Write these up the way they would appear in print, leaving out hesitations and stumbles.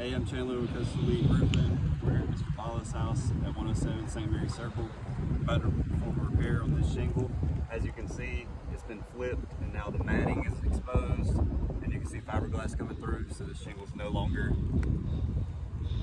Hey, I'm Chandler with Coastal Elite Roofing. We're at Mr. Paula's house at 107 St. Mary's Circle. About to perform a repair on this shingle. As you can see, it's been flipped and now the matting is exposed. And you can see fiberglass coming through, so the shingle's no longer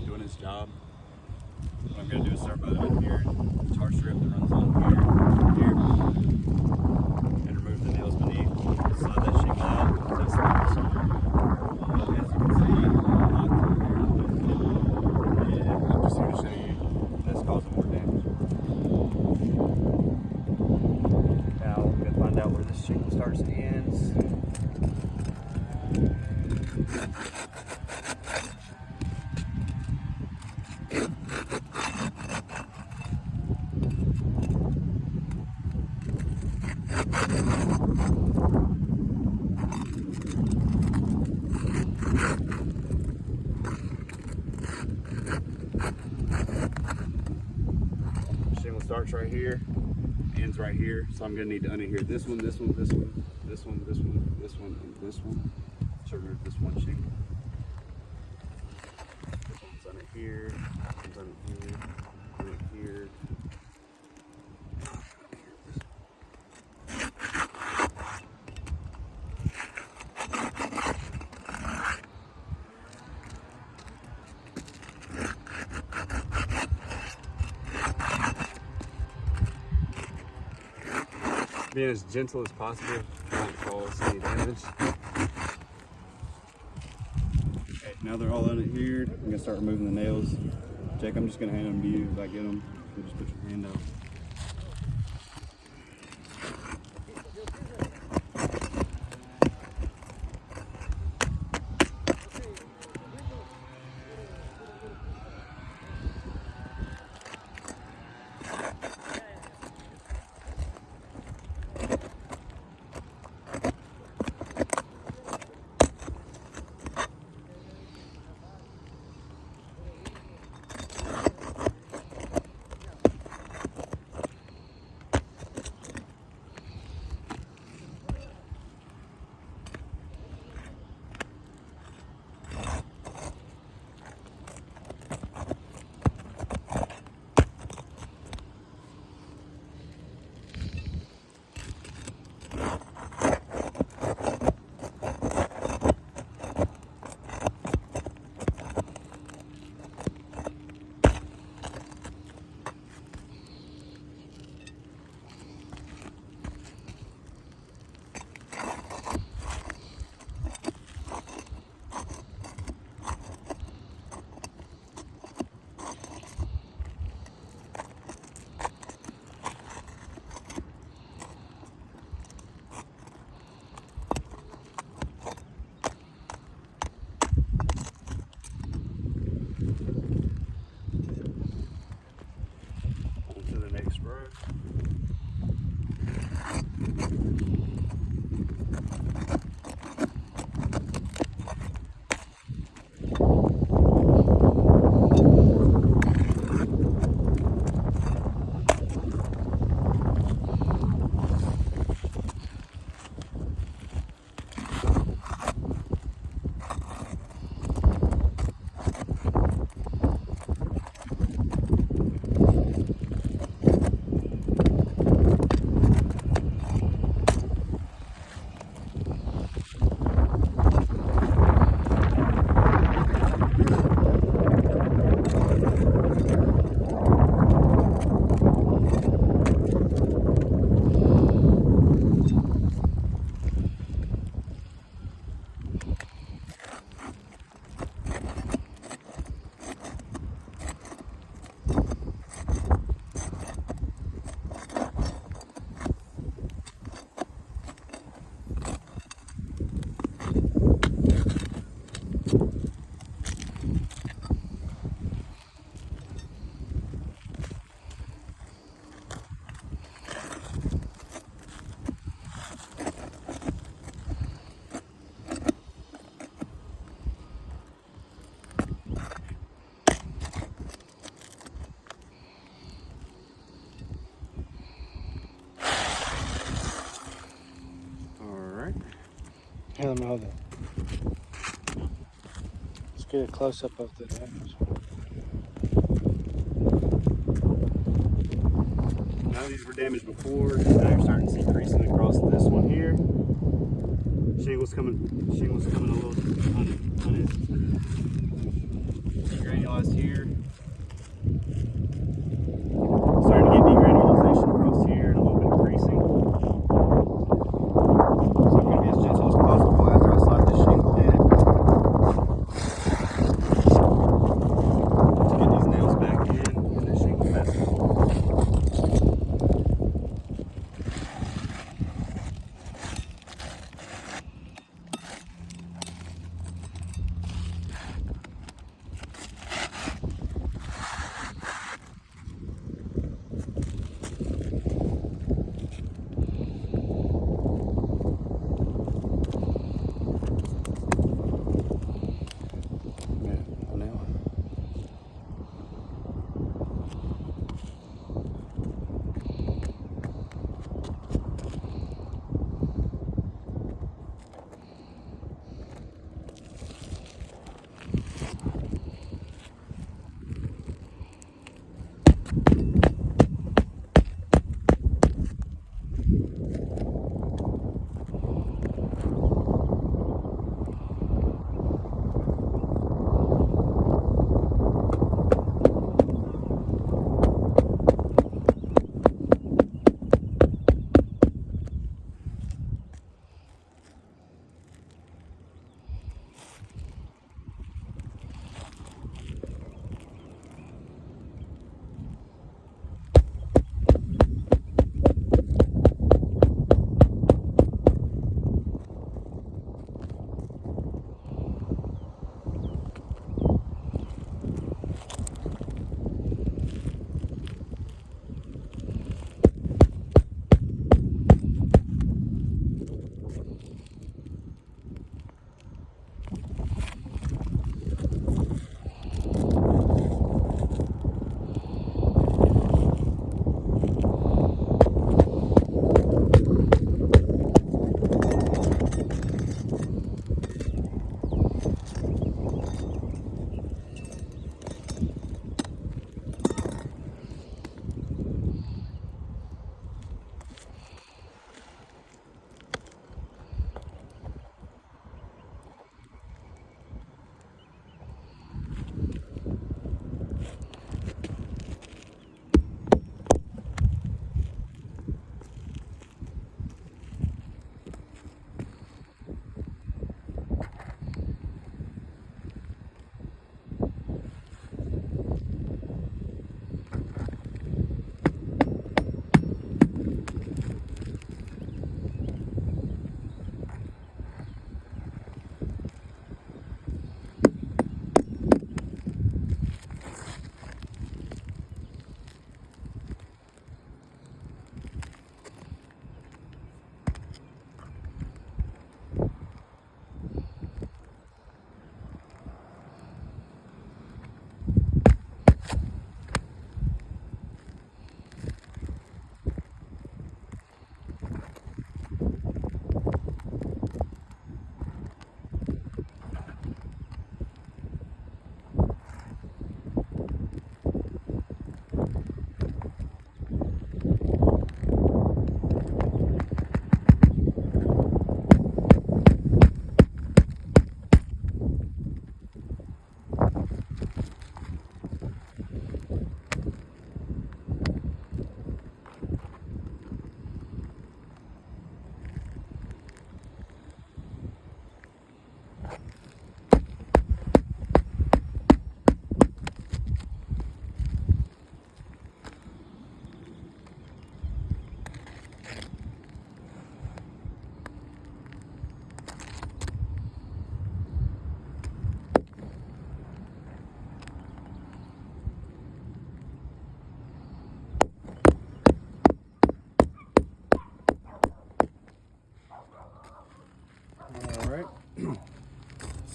doing its job. What I'm going to do is start by in here, the tar strip that runs on here, and remove the nails beneath. Slide that shingle out. As you can see, I'm just here to show you that's causing more damage. Now I'm going to find out where this shingle starts and ends. Shingle starts right here, ends right here, so I'm going to need to unadhere this one, this one, this one, this one, this one, this one, and this one to remove this one shingle. This one's on it here, this one's on it here. Being as gentle as possible, not cause any damage. Okay, now they're all unadhered, I'm gonna start removing the nails. Jake, I'm just gonna hand them to you. If I get them, you just put your hand out. Hey, let me hold it. get a close-up of the damage. None of these were damaged before. Now you're starting to see creasing across this one here. Shingles coming a little granulized here. Starting to get degranulization across here and a little bit of creasing. So I'm going to be as gentle as possible after I slide this shingle in to get these nails back in and this shingle festival.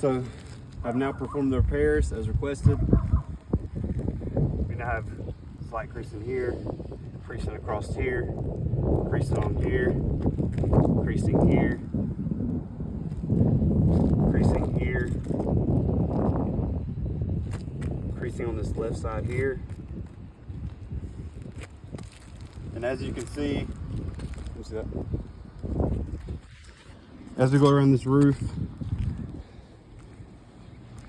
So I've now performed the repairs as requested. We now have slight creasing here, creasing across here, creasing on here, creasing here, creasing here, creasing on this left side here. And as you can see, that? As we go around this roof, you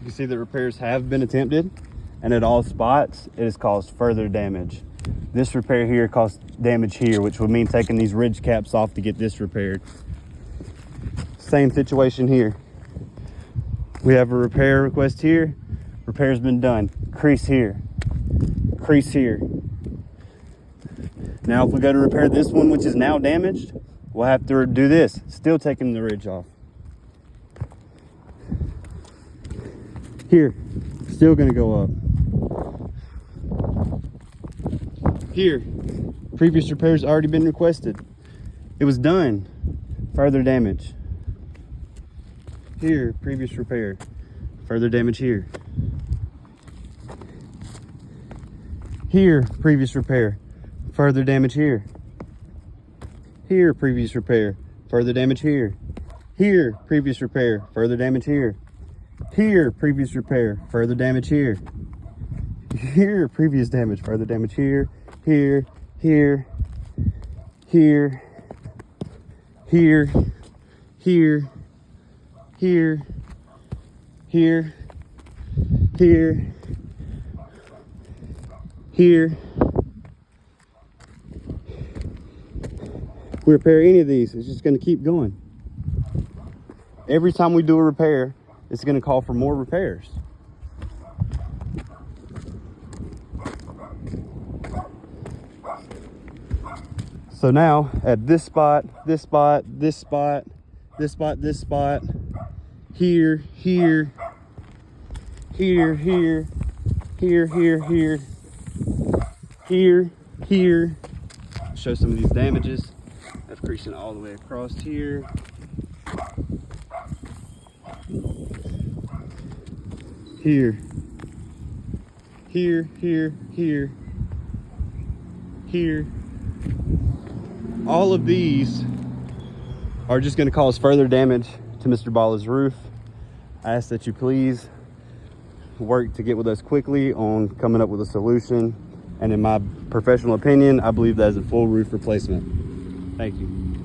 can see that repairs have been attempted, and at all spots it has caused further damage. This repair here caused damage here, which would mean taking these ridge caps off to get this repaired. Same situation here. We have a repair request here. Repair's been done. Crease here. Crease here. Now if we go to repair this one, which is now damaged, we'll have to do this, still taking the ridge off. Here, still gonna go up. Here, previous repairs already been requested. It was done. Further damage. Here, previous repair. Further damage here. Here, previous repair. Further damage here. Here, previous repair. Further damage here. Here, previous repair. Further damage here. Here, previous repair. Further damage here. Here, previous damage. Further damage here. Here, here, here, here, here, here, here, here, here. We repair any of these, it's just going to keep going. Every time we do a repair, it's going to call for more repairs. So now at this spot, this spot, this spot, this spot, this spot, here, here, here, here, here, here, here, here, here. Show some of these damages. That's creasing all the way across here. Here, here, here, here, here. All of these are just going to cause further damage to Mr. Balla's roof. I ask that you please work to get with us quickly on coming up with a solution. And in my professional opinion, I believe that is a full roof replacement. Thank you.